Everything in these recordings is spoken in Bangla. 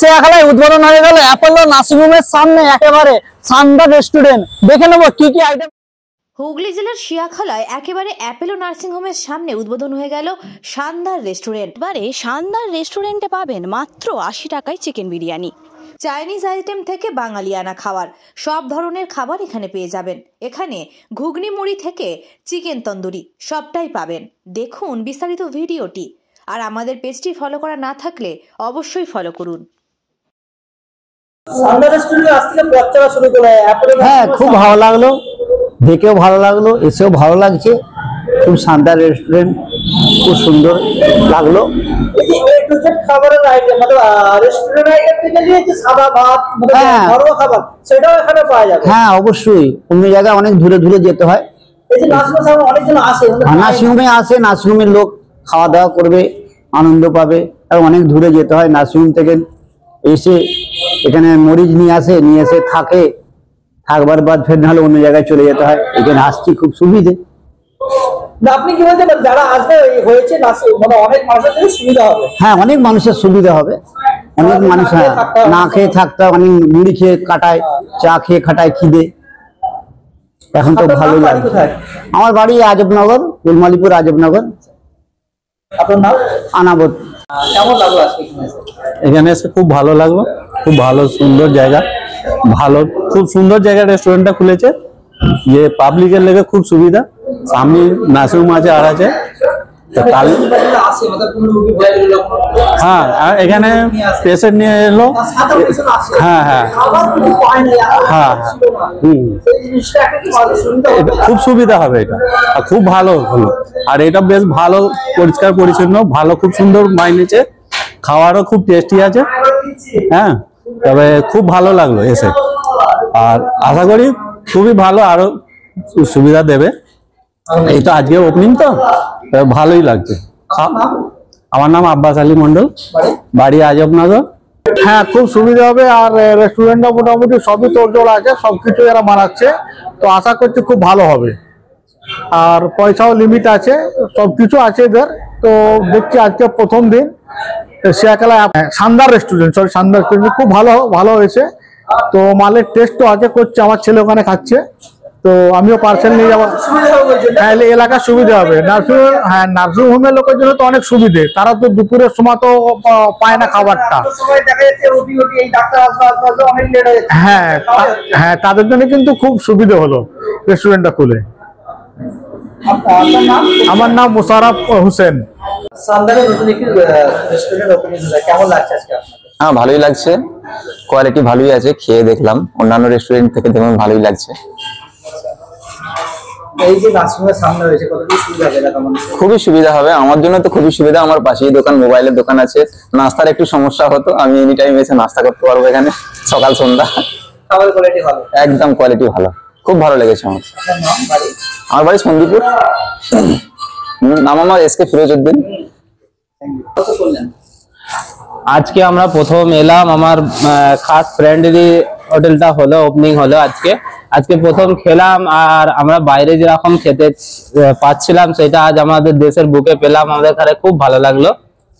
শেয়াখালায় উদ্বোধন হয়ে গেল অ্যাপোলো নার্সিং হোমের সামনে একেবারে শানদার রেস্টুরেন্ট। দেখে নেবো কি কি আইটেম। হুগলি জেলার শিয়াখালায় একেবারে অ্যাপোলো নার্সিং হোমের সামনে উদ্বোধন হয়ে গেল শানদার রেস্টুরেন্ট। এবারে শানদার রেস্টুরেন্টে পাবেন মাত্র 80 টাকায় চিকেন বিরিয়ানি, চাইনিজ আইটেম থেকে বাঙালিয়ানা খাবার, সব ধরনের খাবার এখানে পেয়ে যাবেন। এখানে ঘুগনি মুড়ি থেকে চিকেন তন্দুরি সবটাই পাবেন। দেখুন বিস্তারিত ভিডিওটি। আর আমাদের পেজটি ফলো করা না থাকলে অবশ্যই ফলো করুন। হ্যাঁ, খুব ভালো লাগলো, দেখেও ভালো লাগলো, এসেও ভালো লাগছে। খুব শানদার রেস্টুরেন্ট, খুব সুন্দর লাগলো। হ্যাঁ অবশ্যই, অন্য জায়গায় অনেক দূরে দূরে যেতে হয়, নার্সিংহোমে আসে, নার্সিংহোমের লোক খাওয়া দাওয়া করবে, আনন্দ পাবে। আর অনেক দূরে যেতে হয়, নার্সিংহোম থেকে এসে এখানে মরিচ নিয়ে এসে থাকে, থাকবার বাদ ফের নাহলে অন্য জায়গায় চলে যেতে হয়। এখানে আসছি, খুব সুবিধে। আপনি কি বলতে পারেন যারা আসবে হয়েছে মানে অনেক মানুষের সুবিধা হবে? হ্যাঁ, অনেক মানুষের সুবিধা হবে। অনেক মানুষ না খেয়ে থাকতে, অনেক মুড়ি খেয়ে কাটায়, চা খেয়ে কাটায় খিদে। এখন তো ভালো লাগে। আমার বাড়ি আজবনগর, উলমালিপুর আজবনগর। আপনার নাম? আনাবত। কেমন লাগলো আজকে এখানে এসে? খুব ভালো লাগলো, খুব ভালো সুন্দর জায়গা, ভালো খুব সুন্দর জায়গা রেস্টুরেন্টটা খুলেছে, যে পাবলিকের লেগে খুব সুবিধা। সামনে নার্সিং হোম আছে আর আছে। হ্যাঁ, এখানে পেশেন্ট নিয়ে এলো। হ্যাঁ হ্যাঁ হ্যাঁ, খুব সুবিধা হবে এটা, খুব ভালো হলো। আর এটা বেশ ভালো, পরিষ্কার পরিচ্ছন্ন, ভালো, খুব সুন্দর মাইনেছে, খাওয়ারও খুব টেস্টি আছে। হ্যাঁ, তবে খুব ভালো লাগলো এসে, আর আশা করি খুবই ভালো, আরো সুবিধা দেবে। এই তো আজকে ওপেনিং, তো ভালোই লাগছে। আমার নাম আব্বাস আলী মন্ডল, বাড়ি আজবনগর। হ্যাঁ, খুব সুবিধা হবে। আর রেস্টুরেন্টটা মোটামুটি সবই তোড়জোড় আছে, সবকিছু এরা বানাচ্ছে, তো আশা করছি খুব ভালো হবে। আর পয়সাও লিমিট আছে, সবকিছু আছে এদের। তো দেখছি আজকে প্রথম দিন শিয়াখালা শানদার রেস্টুরেন্ট, শানদার রেস্টুরেন্ট খুব ভালো হয়েছে। তো মালের টেস্টও আছে, করছে, আমার ছেলে ওখানে খাচ্ছে, তো আমিও পার্সেল নিয়ে যাবো। হ্যাঁ, এলাকার সুবিধা হবে। নার্সিংহোম, হ্যাঁ, নার্সিংহোমের লোকের জন্য তো অনেক সুবিধে, তারা তো দুপুরের সময় তো পায় না খাবারটা। হ্যাঁ হ্যাঁ, তাদের জন্য কিন্তু খুব সুবিধা হলো রেস্টুরেন্টটা খুলে। আমার নাম মোশাররফ হোসেন। হ্যাঁ, ভালোই লাগছে, কোয়ালিটি ভালোই আছে, খেয়ে দেখলাম, অন্যান্য রেস্টুরেন্ট থেকে দেখলাম ভালোই লাগছে। এই যে নার্সিংহোমের সামনে রয়েছে, কতটুকু সুবিধা হবে? খুবই সুবিধা হবে, আমার জন্য তো খুবই সুবিধা। আমার পাশেই দোকান, মোবাইলের দোকান আছে, নাস্তার একটু সমস্যা হতো, আমি এনি টাইম এসে নাস্তা করতে পারবো এখানে, সকাল সন্ধ্যা। খাবারের কোয়ালিটি ভালো? একদম কোয়ালিটি ভালো, খুব ভালো লেগেছে আমার। আমার বাড়ি সন্দীপুর, নাম আমার এসকে ফিরোজউদ্দিন। আজকে আমরা প্রথম এলাম, আমার খাস ফ্রেন্ডেরই হোটেলটা হলো, ওপেনিং হলো আজকে প্রথম খেলাম। আর আমরা বাইরে যেরকম খেতে পাচ্ছিলাম সেটা আজ আমাদের দেশের বুকে পেলাম, আমাদের এখানে খুব ভালো লাগলো।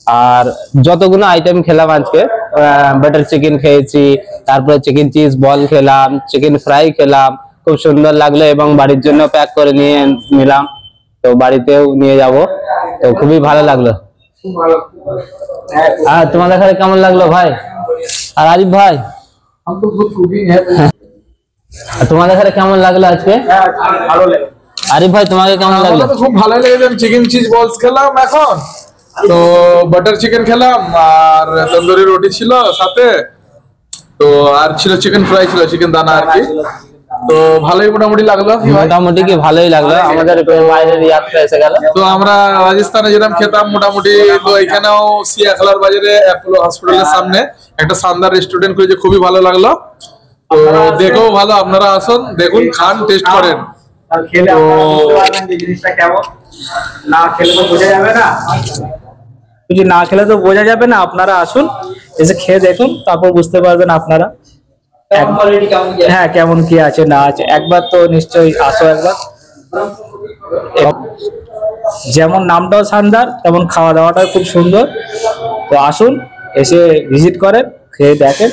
আর যতগুলো আইটেম খেলাম আজকে, বাটার চিকেন খেয়েছি, তারপরে চিকেন চিজ বল খেলাম, চিকেন ফ্রাই খেলাম, খুব সুন্দর লাগলো। এবং বাড়ির জন্য প্যাক করে নিয়ে নিলাম, তো বাড়িতেও নিয়ে যাব, তো খুবই ভালো লাগলো। আর তোমাদের এখানে কেমন লাগলো ভাই? আর আরিফ ভাই, তোমাদের এখানে কেমন লাগলো আজকে? আরিফ ভাই, তোমাকে কেমন লাগলো? খুব ভালো লেগেছে। চিকেন চিজ বলস খেলাম এখন, তো বাটার চিকেন খেলাম, আর তন্দুরি রুটি ছিল সাথে, তো আর ছিল চিকেন ফ্রাই, ছিল চিকেন দানা আর কি। তো ভালোই মোটামুটি লাগলো। মোটামুটি কি ভালোই লাগলো, আমাদের বাইরের যাত্রা এসে গেল। তো আমরা রাজস্থানে যেরকম খেতাম মোটামুটি, তো এখানেও শিয়াখালার বাজারে অ্যাপোলো হসপিটালের সামনে একটা শানদার রেস্টুরেন্ট খুলেছে, খুবই ভালো লাগলো। তো দেখো ভালো, আপনারা আসুন, দেখুন, খান, টেস্ট করেন। না খেলে তো বোঝা যাবে না, আপনারা আসুন, এসে খেয়ে দেখুন, তারপর বুঝতে পারবেন আপনারা হ্যাঁ কেমন কি আছে না আছে। একবার তো নিশ্চয়ই আসো একবার। যেমন নামটাও শানদার, তেমন খাওয়া দাওয়াটাও খুব সুন্দর। তো আসুন, এসে ভিজিট করেন, খেয়ে দেখেন,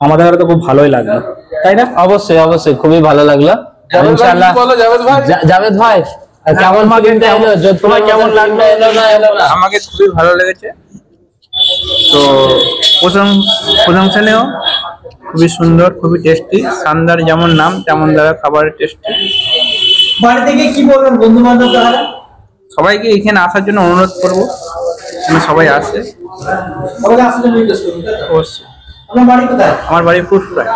আমাদের তো খুব ভালোই লাগলো, তাই না? অবশ্যই অবশ্যই খুবই ভালো লাগলো। জাভেদ ভাই ইনশাআল্লাহ। কি বলো জাভেদ ভাই? জাভেদ ভাই কেমন চিকেনটা এলো? তোমার কেমন লাগলো? এলো না এলো না? আমাকে খুবই ভালো লেগেছে, তো প্রশংসনীয়, খুবই সুন্দর, খুবই টেস্টি। শানদার যেমন নাম তেমন দাদা খাবারের টেস্টি। বাড়ি থেকে কি বলবেন বন্ধু বান্ধব? সবাইকে এখানে আসার জন্য অনুরোধ করবো, এখানে সবাই আসে আমাদের আসার জন্য রিকোয়েস্ট করুন। অবশ্যই। আপনার বাড়ি কোথায়? আমার বাড়ি ফুটফুরায়।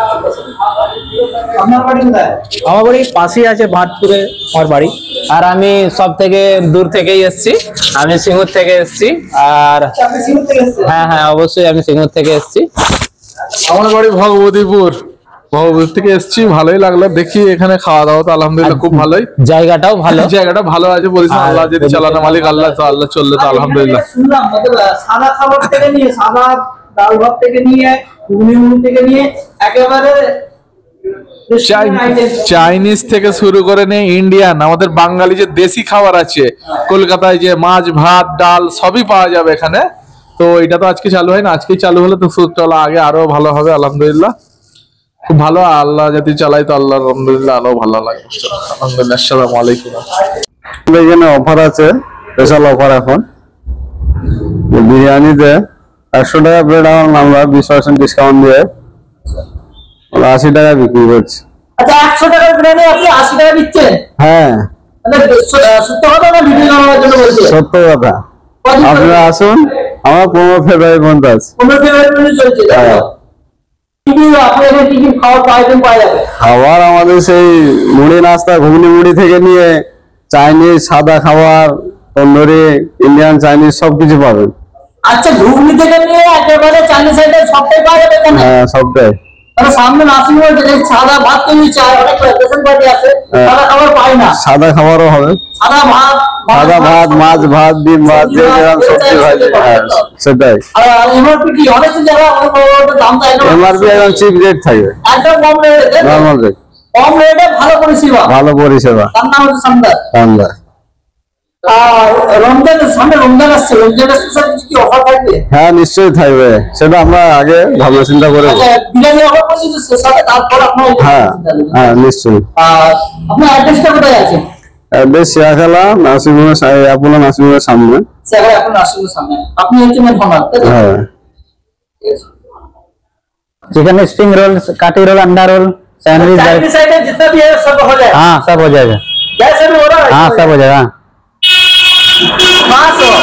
আপনার বাড়ি কোথায়? আমার বাড়ি পাশেই আছে, ভাটপুরে আমার বাড়ি। আর আমি সব থেকে দূর থেকেই এসেছি, আমি সিঙ্গুর থেকে এসেছি। আর আপনি সিঙ্গুর থেকে এসেছেন? হ্যাঁ হ্যাঁ অবশ্যই আমি সিঙ্গুর থেকে এসেছি। আমার বাড়ি ভগবতীপুর, ভগবতী থেকে এসেছি, ভালোই লাগলো। দেখি এখানে খাওয়া দাওয়া তো আলহামদুলিল্লাহ খুব ভালোই, জায়গাটাও ভালো। জায়গাটা ভালো আছে বলছি। আল্লাহ যদি চালানো মালিক আল্লাহ, তো আল্লাহ চললে তো আলহামদুলিল্লাহ। শুনলাম সাদা খাবার থেকে নিয়ে, সাদা ডাল ভাত থেকে নিয়ে, ঘুগনি মুড়ি থেকে নিয়ে একেবারে চাইনিজ থেকে শুরু করে নিয়ে ইন্ডিয়ান, আমাদের বাঙালি যে দেশি খাবার আছে কলকাতায়, যে মাছ ভাত ডাল সবই পাওয়া যাবে এখানে। তো এটা তো আজকে চালু হয় না, আজকেই চালু হলে তো চলা আগে আরো ভালো হবে আলহামদুলিল্লাহ। খুব ভালো, আল্লাহ যদি চালাই তো আল্লাহ আলহামদুলিল্লাহ আরো ভালো লাগে আলহামদুলিল্লাহ। আসসালামু আলাইকুম। এখানে অফার আছে, স্পেশাল অফার এখন বিরিয়ানিতে 100 টাকা প্লেট, আমরা 20% ডিসকাউন্ট দিয়ে 80 টাকা বিক্রি করছি। আচ্ছা, 100 টাকার বিরিয়ানি আপনি 80 টাকা দিচ্ছেন? হ্যাঁ মানে সত্য কথা না ভিডিও বানানোর জন্য বলছেন? সত্য কথা, আপনারা আসুন, আমার 15 ফেব্রুয়ারি পর্যন্ত আছে। 15 ফেব্রুয়ারি পর্যন্ত চলছে, তাই তো? কি কি আপনি এখানে কি কি খাবার পাওয়া যাবে? খাবার আমাদের সেই মুড়ি নাস্তা, ঘুগনি মুড়ি থেকে নিয়ে চাইনিজ, সাদা খাবার, তন্দুরি, ইন্ডিয়ান, চাইনিজ সবকিছু পাবেন। আচ্ছা, ঘুগনি থেকে নিয়ে একেবারে চাইনিজ আইটেম সবটাই পাওয়া যাবে এখানে? হ্যাঁ সবটাই। মানে সামনে নাসিং বলছে যে সাদা ভাত তৈরি চায়, অনেক পেশেন্ট পার্টি আছে, সাদা খাবার পায় না। সাদা খাবারও হবে, সাদা ভাত, সাদা ভাত, মাছ ভাত, ডিম ভাত, যে যেরকম সবজি ভাজি, হ্যাঁ সেটাই। আর এমআরপি কি অনেক জায়গা অনেক বড় বড় দামটা এমআরপি একদম চিপ রেট থাকবে, একদম কম রেটে, নর্মাল রেট, কম রেটে ভালো পরিষেবা, ভালো পরিষেবা। তার নাম হচ্ছে সামদার। আমরা আর সামনে রমজান আসছে, রমজানের স্পেশাল কিছু কি অফার থাকবে? হ্যাঁ নিশ্চয়ই থাকবে, সেটা আমরা আগে ভাবনা চিন্তা করে। আচ্ছা, বিরিয়ানি অফার করছি তো সাথে, তারপর আপনার হ্যাঁ হ্যাঁ নিশ্চয়ই। আর আপনার অ্যাড্রেসটা কোথায় আছে? বেশ শিয়াখালা নার্সিংহোমের, অ্যাপোলো নার্সিংহোমের সামনে। সেটা এখন আসলে সামনে আপনি হচ্ছে মেন ফোনার, তাই তো? হ্যাঁ। चिकन स्प्रिंग रोल, काटी रोल, अंडा रोल, सैंडविच। चाइनीज आइटम जितना भी है सब हो जाएगा? हाँ सब हो जाएगा। जैसे भी हो रहा है? हाँ सब हो जाएगा। कहाँ से हो?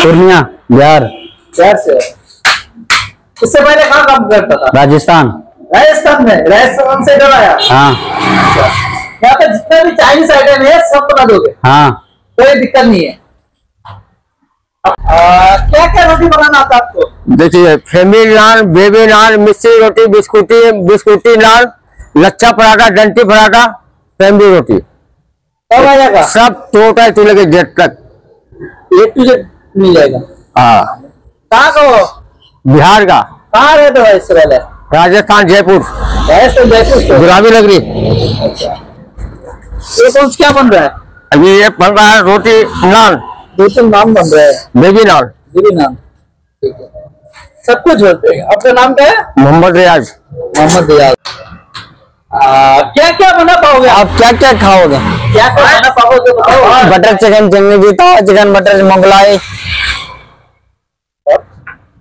पूर्णिया बिहार, शहर से हो? इससे पहले कहाँ काम करता था? राजस्थान। राजस्थान में? राजस्थान से इधर आया? हाँ यहाँ पे जितना भी चाइनीज आइटम है सब बना दोगे, हाँ कोई दिक्कत नहीं है। क्या क्या रोटी बनाना आता है आपको? देखिए, फैमिली नान, बेबी नान, मिस्सी रोटी, बिस्कुटी नान, लच्छा पराठा, डंटी पराठा, फैमिली रोटी, कब आ जाएगा? सब टोटल टू लेके जेट तक। A to Z मिल जाएगा। हाँ, कहाँ का हो? बिहार का, कहाँ रहते हो इससे पहले? राजस्थान, जयपुर, राजस्थान जयपुर से। गुलाबी नगरी। ये कौन क्या बन रहा है? अभी ये बन रहा है रोटी नान, दो तीन नाम बन रहे हैं। बेबी नान। दीदी नाम, ठीक है, सब कुछ होते हैं। आपका नाम क्या है? मोहम्मद रियाज। मोहम्मद रियाज। क्या क्या बना पाओगे आप? आप क्या क्या खाओगे? क्या क्या बना पाओगे बताओ। बटर चिकन, चिंगी, तावा चिकन, बटर मोगलाई,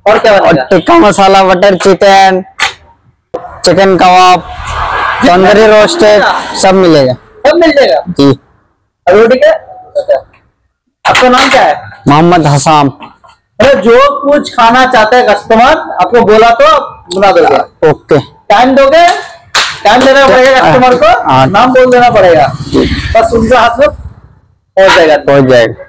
और क्या और बनेगा? Tikka masala, butter chicken, chicken कबाब, तंदूरी रोस्टेड, सब मिलेगा सब मिल जाएगा। जी। और रोटी का? आपका नाम क्या है? मोहम्मद हसाम। अरे जो कुछ खाना चाहते हैं कस्टमर, आपको बोला तो बना दोगे? ओके। टाइम दोगे? टाइम देना पड़ेगा कस्टमर को, हाँ। नाम बोल देना पड़ेगा, बस उनका हाथ में पहुंच जाएगा। पहुंच जाएगा।